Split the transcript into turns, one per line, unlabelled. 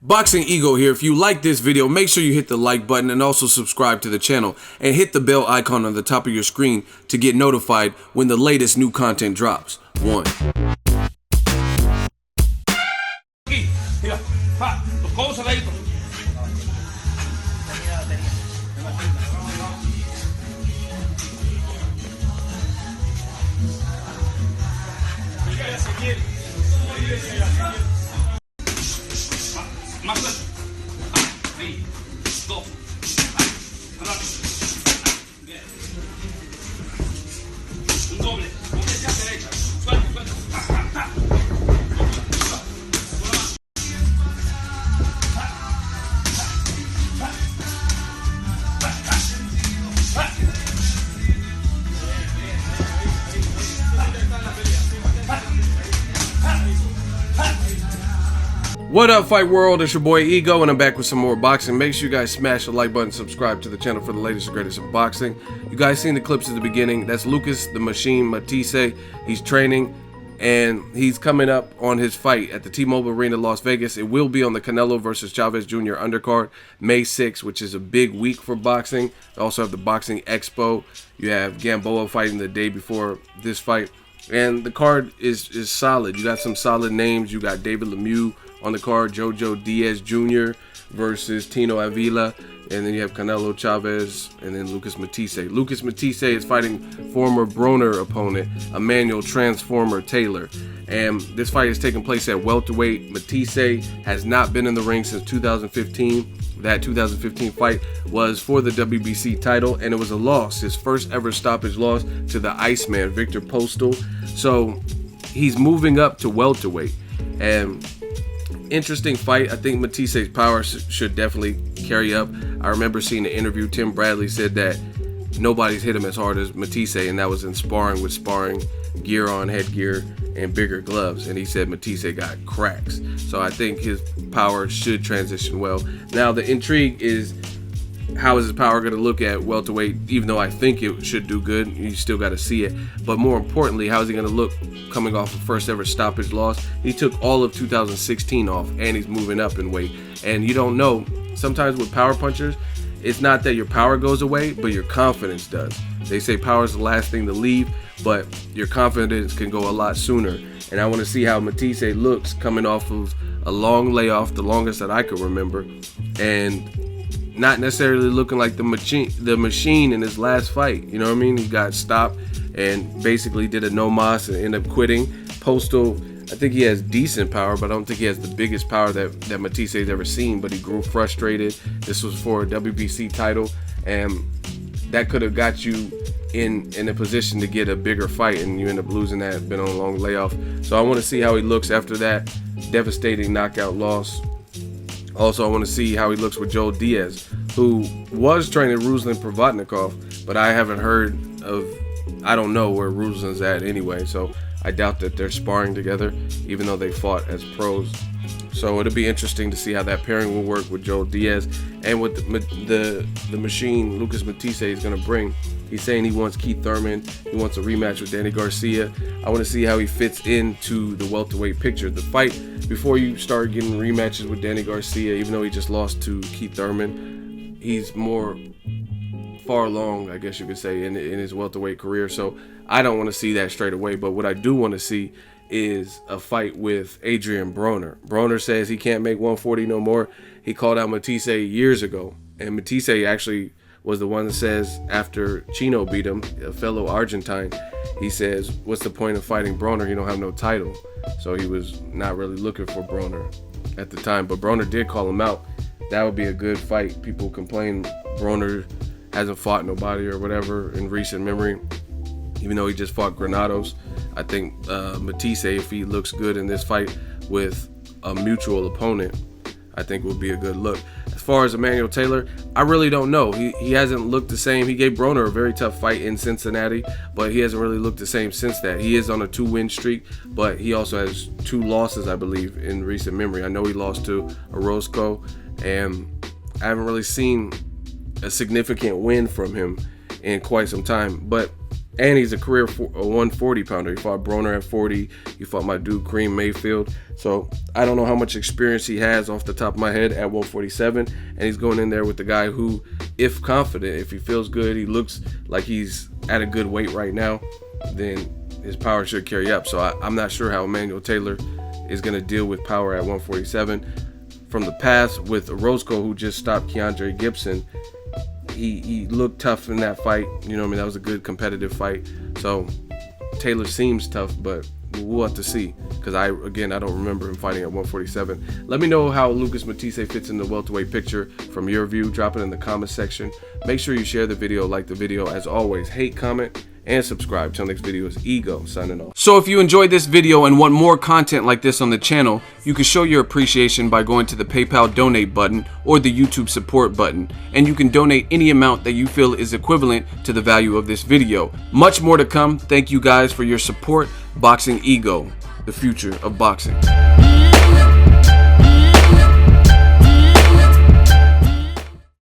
Boxing Ego here. If you like this video, make sure you hit the like button and also subscribe to the channel and hit the bell icon on the top of your screen to get notified when the latest new content drops. One.
Más fuerte. Ahí. Dos. Bien. Un doble. Hacia derecha. Suelta, suelta.
What up, Fight World? It's your boy Ego, and I'm back with some more boxing. Make sure you guys smash the like button, subscribe to the channel for the latest and greatest of boxing. You guys seen the clips at the beginning. That's Lucas the Machine Matthysse. He's training, and he's coming up on his fight at the T-Mobile Arena, Las Vegas. It will be on the Canelo versus Chavez Jr. undercard, May 6th, which is a big week for boxing. They also have the Boxing Expo. You have Gamboa fighting the day before this fight. And the card is solid. You got some solid names. You got David Lemieux on the card, Jojo Diaz Jr. versus Tino Avila, and then you have Canelo Chavez, and then Lucas Matthysse. Lucas Matthysse is fighting former Broner opponent, Emmanuel Transformer Taylor. And this fight is taking place at welterweight. Matthysse has not been in the ring since 2015. That 2015 fight was for the WBC title, and it was a loss, his first ever stoppage loss to the Iceman, Victor Postal. So he's moving up to welterweight, and interesting fight. I think Matthyse's power should definitely carry up. I remember seeing an interview. Tim Bradley said that nobody's hit him as hard as Matthysse, and that was in sparring with sparring gear on, headgear, and bigger gloves. And he said Matthysse got cracks. So I think his power should transition well. Now the intrigue is, how is his power going to look at welterweight? Even though I think it should do good, you still got to see it. But more importantly, how is he going to look coming off a first ever stoppage loss? He took all of 2016 off, and he's moving up in weight. And you don't know, sometimes with power punchers, it's not that your power goes away, but your confidence does. They say power is the last thing to leave, but your confidence can go a lot sooner. And I want to see how Matthysse looks coming off of a long layoff, the longest that I could remember, and not necessarily looking like the machine in his last fight. You know what I mean? He got stopped and basically did a no mas and ended up quitting. Postal, I think he has decent power, but I don't think he has the biggest power that Matthysse ever seen. But he grew frustrated. This was for a WBC title, and that could have got you in a position to get a bigger fight, and you end up losing that. Been on a long layoff. So I want to see how he looks after that devastating knockout loss. Also, I want to see how he looks with Joe Diaz, who was training Ruslan Provodnikov, but I haven't heard of, I don't know where Ruslan's at anyway, so I doubt that they're sparring together, even though they fought as pros. So it'll be interesting to see how that pairing will work with Joe Diaz and what the machine Lucas Matthysse is going to bring. He's saying he wants Keith Thurman, he wants a rematch with Danny Garcia. I want to see how he fits into the welterweight picture. The fight, before you start getting rematches with Danny Garcia, even though he just lost to Keith Thurman, he's more far along, I guess you could say, in his welterweight career. So I don't want to see that straight away. But what I do want to see is a fight with Adrian Broner. Broner says he can't make 140 no more. He called out Matthysse years ago, and Matthysse actually was the one that says, after Chino beat him, a fellow Argentine, he says, what's the point of fighting Broner? You don't have no title. So he was not really looking for Broner at the time, but Broner did call him out. That would be a good fight. People complain Broner hasn't fought nobody or whatever in recent memory, even though he just fought Granados. I think Matthysse, if he looks good in this fight with a mutual opponent, I think would be a good look. As far as Emmanuel Taylor, I really don't know. He hasn't looked the same. He gave Broner a very tough fight in Cincinnati, but he hasn't really looked the same since that. He is on a 2-win streak, but he also has 2 losses, I believe, in recent memory. I know he lost to Orozco, and I haven't really seen a significant win from him in quite some time. But And he's a career 140 pounder. He fought Broner at 40. He fought my dude Kareem Mayfield. So I don't know how much experience he has off the top of my head at 147. And he's going in there with the guy who, if confident, if he feels good, he looks like he's at a good weight right now, then his power should carry up. So I'm not sure how Emmanuel Taylor is going to deal with power at 147. From the past with Orozco, who just stopped Keandre Gibson, he looked tough in that fight. You know what I mean? That was a good competitive fight. So Taylor seems tough, but we'll have to see, because I don't remember him fighting at 147. Let me know how Lucas Matthysse fits in the welterweight picture from your view. Drop it in the comment section. Make sure you share the video, like the video. As always, hate, comment, and subscribe. Till next video is Ego signing off. So if you enjoyed this video and want more content like this on the channel, you can show your appreciation by going to the PayPal donate button or the YouTube support button, and you can donate any amount that you feel is equivalent to the value of this video. Much more to come. Thank you guys for your support. Boxing Ego, the future of boxing.